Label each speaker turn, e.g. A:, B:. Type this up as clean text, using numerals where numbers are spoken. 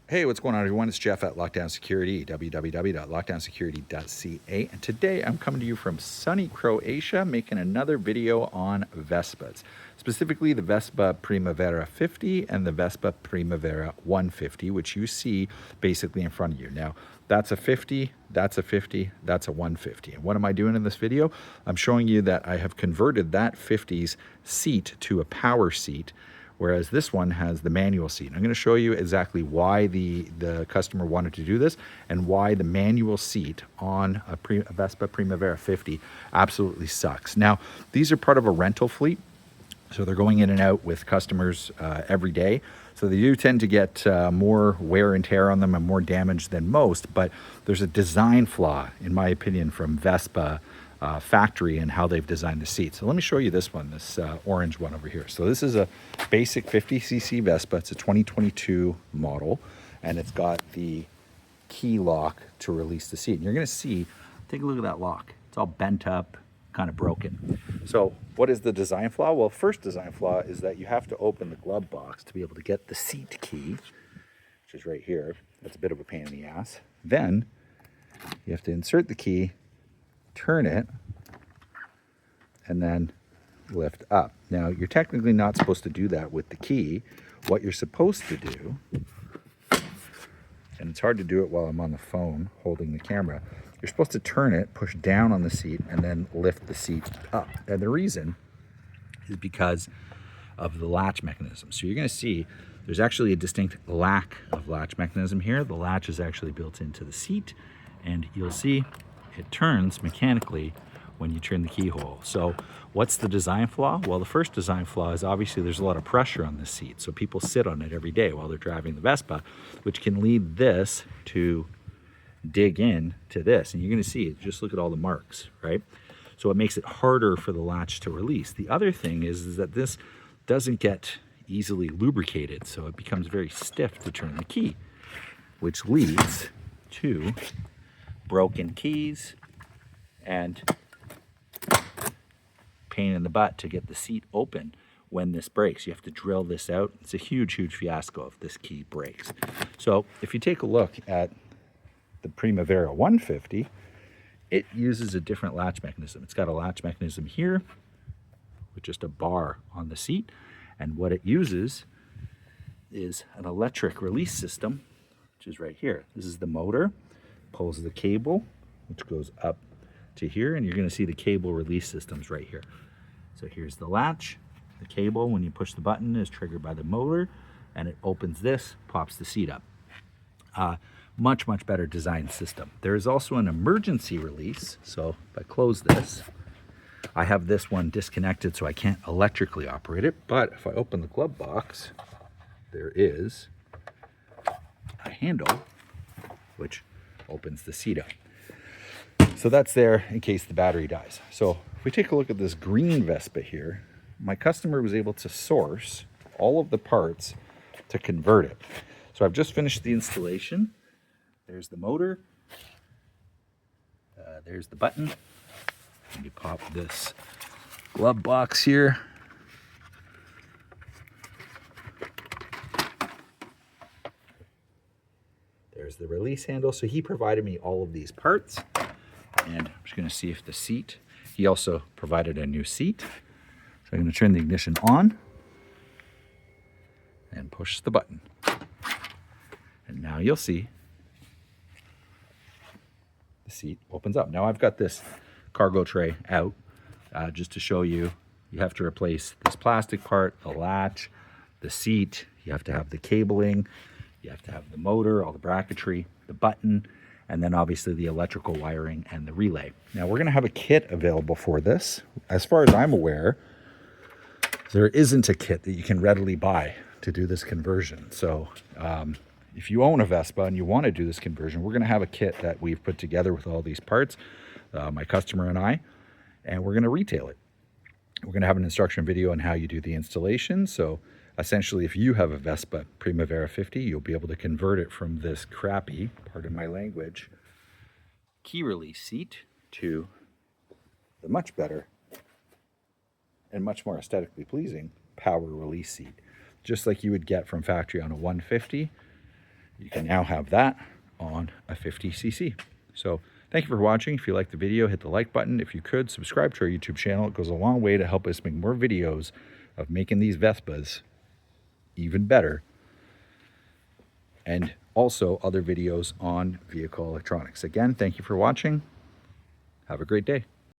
A: Hey, what's going on, everyone? It's Jeff at Lockdown Security, www.lockdownsecurity.ca. And today I'm coming to you from sunny Croatia, making another video on Vespas, specifically the Vespa Primavera 50 and the Vespa Primavera 150, which you see basically in front of you. Now, that's a 50, that's a 50, that's a 150. And what am I doing in this video? I'm showing you that I have converted that 50's seat to a power seat, whereas this one has the manual seat. I'm going to show you exactly why the customer wanted to do this and why the manual seat on a Vespa Primavera 50 absolutely sucks. Now, these are part of a rental fleet, so they're going in and out with customers every day. So they do tend to get more wear and tear on them and more damage than most, but there's a design flaw, in my opinion, from Vespa factory and how they've designed the seat. So let me show you this one, this orange one over here. So this is a basic 50cc Vespa. It's a 2022 model, and it's got the key lock to release the seat. And you're going to see, take a look at that lock. It's all bent up, kind of broken. So what is the design flaw? Well, first design flaw is that you have to open the glove box to be able to get the seat key, which is right here. That's a bit of a pain in the ass. Then you have to insert the key, turn it, and then lift up. Now, you're technically not supposed to do that with the key. What you're supposed to do, and it's hard to do it while I'm on the phone holding the camera, you're supposed to turn it, push down on the seat, and then lift the seat up. And the reason is because of the latch mechanism. So you're going to see there's actually a distinct lack of latch mechanism here. The latch is actually built into the seat, and you'll see it turns mechanically when you turn the keyhole. So what's the design flaw? Well, the first design flaw is obviously there's a lot of pressure on this seat. So people sit on it every day while they're driving the Vespa, which can lead this to dig in to this. And you're going to see it. Just look at all the marks, right? So it makes it harder for the latch to release. The other thing is that this doesn't get easily lubricated. So it becomes very stiff to turn the key, which leads to broken keys and pain in the butt to get the seat open when this breaks. You have to drill this out. It's a huge fiasco if this key breaks. So if you take a look at the Primavera 150, it uses a different latch mechanism. It's got a latch mechanism here with just a bar on the seat, and what it uses is an electric release system, which is right here. This is the motor, pulls the cable, which goes up to here, and you're going to see the cable release systems right here. So here's the latch. The cable, when you push the button, is triggered by the motor, and it opens this, pops the seat up. Much better designed system. There is also an emergency release. So if I close this, I have this one disconnected, so I can't electrically operate it. But if I open the glove box, there is a handle which opens the seat up. So that's there in case the battery dies. So if we take a look at this green Vespa here, my customer was able to source all of the parts to convert it. So I've just finished the installation. There's the motor. There's the button. Let me pop this glove box here. There's the release handle. So he provided me all of these parts. And I'm just going to see if the seat, he also provided a new seat. So I'm going to turn the ignition on and push the button. And now you'll see the seat opens up. Now I've got this cargo tray out just to show you. You have to replace this plastic part, the latch, the seat. You have to have the cabling. You have to have the motor, all the bracketry, the button, and then obviously the electrical wiring and the relay. Now we're going to have a kit available for this. As far as I'm aware, there isn't a kit that you can readily buy to do this conversion. So if you own a Vespa and you want to do this conversion, we're going to have a kit that we've put together with all these parts, my customer and I, and we're going to retail it. We're going to have an instruction video on how you do the installation. So essentially, if you have a Vespa Primavera 50, you'll be able to convert it from this crappy, pardon my language, key release seat to the much better and much more aesthetically pleasing power release seat. Just like you would get from factory on a 150, you can now have that on a 50cc. So thank you for watching. If you liked the video, hit the like button. If you could, subscribe to our YouTube channel. It goes a long way to help us make more videos of making these Vespas even better, and also other videos on vehicle electronics. Again, thank you for watching. Have a great day.